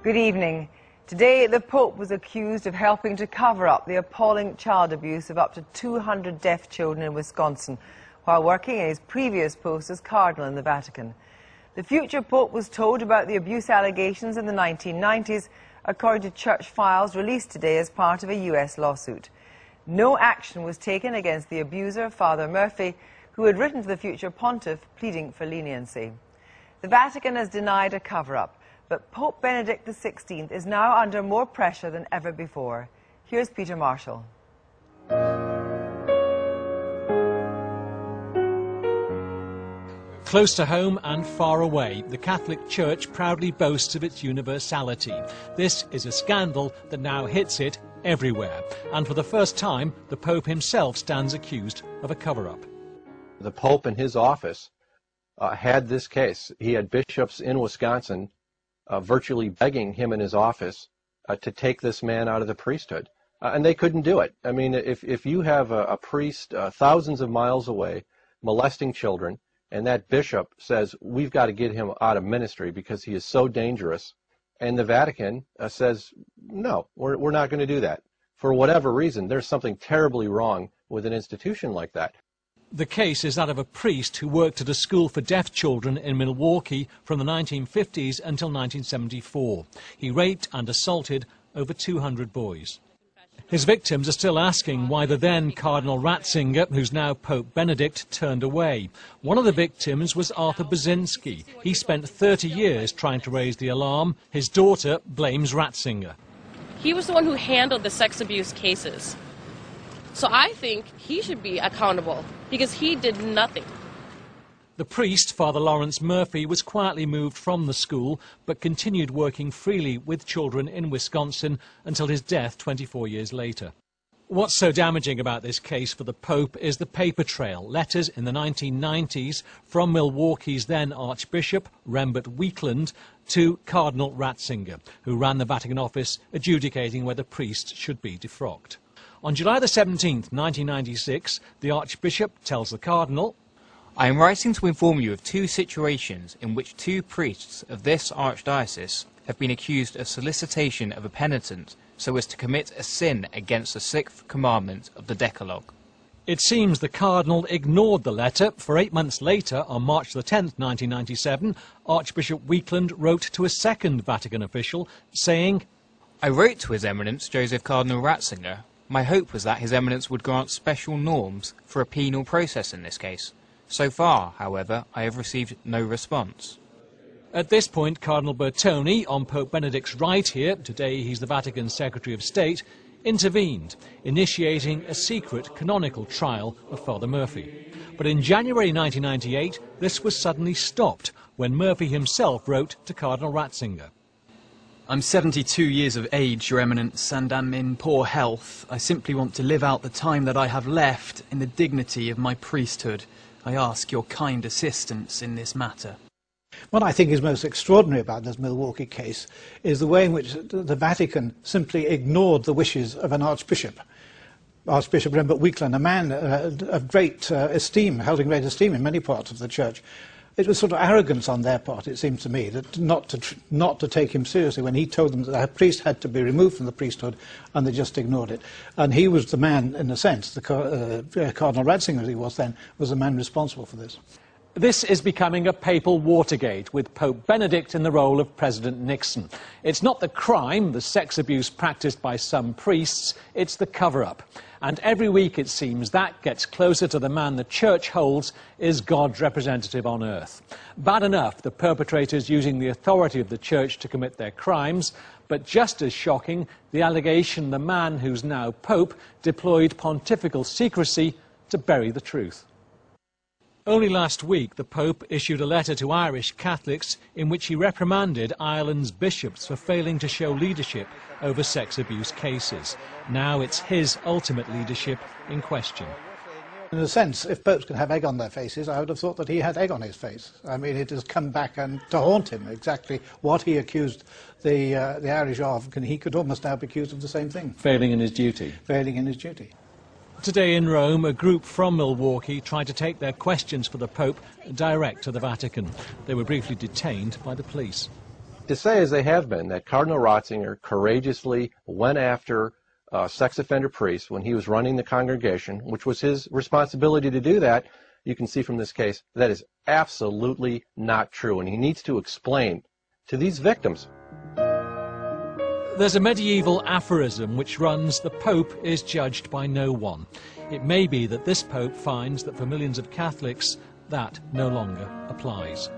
Good evening. Today, the Pope was accused of helping to cover up the appalling child abuse of up to 200 deaf children in Wisconsin, while working in his previous post as Cardinal in the Vatican. The future Pope was told about the abuse allegations in the 1990s, according to church files released today as part of a US lawsuit. No action was taken against the abuser, Father Murphy, who had written to the future pontiff pleading for leniency. The Vatican has denied a cover-up, but Pope Benedict XVI is now under more pressure than ever before. Here's Peter Marshall. Close to home and far away, the Catholic Church proudly boasts of its universality. This is a scandal that now hits it everywhere. And for the first time, the Pope himself stands accused of a cover-up. The Pope in his office had this case. He had bishops in Wisconsin virtually begging him in his office to take this man out of the priesthood. And they couldn't do it. I mean, if you have a priest thousands of miles away molesting children, and that bishop says, we've got to get him out of ministry because he is so dangerous, and the Vatican says, no, we're not going to do that. For whatever reason, there's something terribly wrong with an institution like that. The case is that of a priest who worked at a school for deaf children in Milwaukee from the 1950s until 1974. He raped and assaulted over 200 boys. His victims are still asking why the then Cardinal Ratzinger, who's now Pope Benedict, turned away. One of the victims was Arthur Baczynski. He spent 30 years trying to raise the alarm. His daughter blames Ratzinger. He was the one who handled the sex abuse cases. So I think he should be accountable because he did nothing. The priest, Father Lawrence Murphy, was quietly moved from the school but continued working freely with children in Wisconsin until his death 24 years later. What's so damaging about this case for the Pope is the paper trail, letters in the 1990s from Milwaukee's then Archbishop, Rembert Weekland, to Cardinal Ratzinger, who ran the Vatican office adjudicating whether priests should be defrocked. On July the 17th, 1996, the Archbishop tells the Cardinal, I am writing to inform you of two situations in which two priests of this archdiocese have been accused of solicitation of a penitent so as to commit a sin against the sixth commandment of the Decalogue. It seems the Cardinal ignored the letter, for 8 months later, on March the 10th, 1997, Archbishop Weekland wrote to a second Vatican official saying, I wrote to His Eminence Joseph Cardinal Ratzinger. My hope was that His Eminence would grant special norms for a penal process in this case. So far, however, I have received no response. At this point, Cardinal Bertoni, on Pope Benedict's right here, today he's the Vatican Secretary of State, intervened, initiating a secret canonical trial of Father Murphy. But in January 1998, this was suddenly stopped when Murphy himself wrote to Cardinal Ratzinger. I'm 72 years of age, Your Eminence, and am in poor health. I simply want to live out the time that I have left in the dignity of my priesthood. I ask your kind assistance in this matter. What I think is most extraordinary about this Milwaukee case is the way in which the Vatican simply ignored the wishes of an archbishop. Archbishop Rembert Weekland, a man of great esteem, held in great esteem in many parts of the church. It was sort of arrogance on their part, it seems to me, that not to take him seriously when he told them that a priest had to be removed from the priesthood, and they just ignored it. And he was the man, in a sense, the Cardinal Ratzinger, as he was then, was the man responsible for this. This is becoming a papal Watergate, with Pope Benedict in the role of President Nixon. It's not the crime, the sex abuse practiced by some priests, it's the cover-up. And every week, it seems, that gets closer to the man the Church holds is God's representative on earth. Bad enough, the perpetrators using the authority of the Church to commit their crimes, but just as shocking, the allegation the man who's now Pope deployed pontifical secrecy to bury the truth. Only last week, the Pope issued a letter to Irish Catholics in which he reprimanded Ireland's bishops for failing to show leadership over sex abuse cases. Now it's his ultimate leadership in question. In a sense, if popes can have egg on their faces, I would have thought that he had egg on his face. I mean, it has come back and to haunt him, exactly what he accused the Irish of. He could almost now be accused of the same thing. Failing in his duty. Failing in his duty. Today in Rome, a group from Milwaukee tried to take their questions for the Pope direct to the Vatican. They were briefly detained by the police. to say, as they have been, that Cardinal Ratzinger courageously went after sex offender priests when he was running the congregation, which was his responsibility to do that, you can see from this case that is absolutely not true, and he needs to explain to these victims. There's a medieval aphorism which runs, "The Pope is judged by no one." It may be that this Pope finds that for millions of Catholics that no longer applies.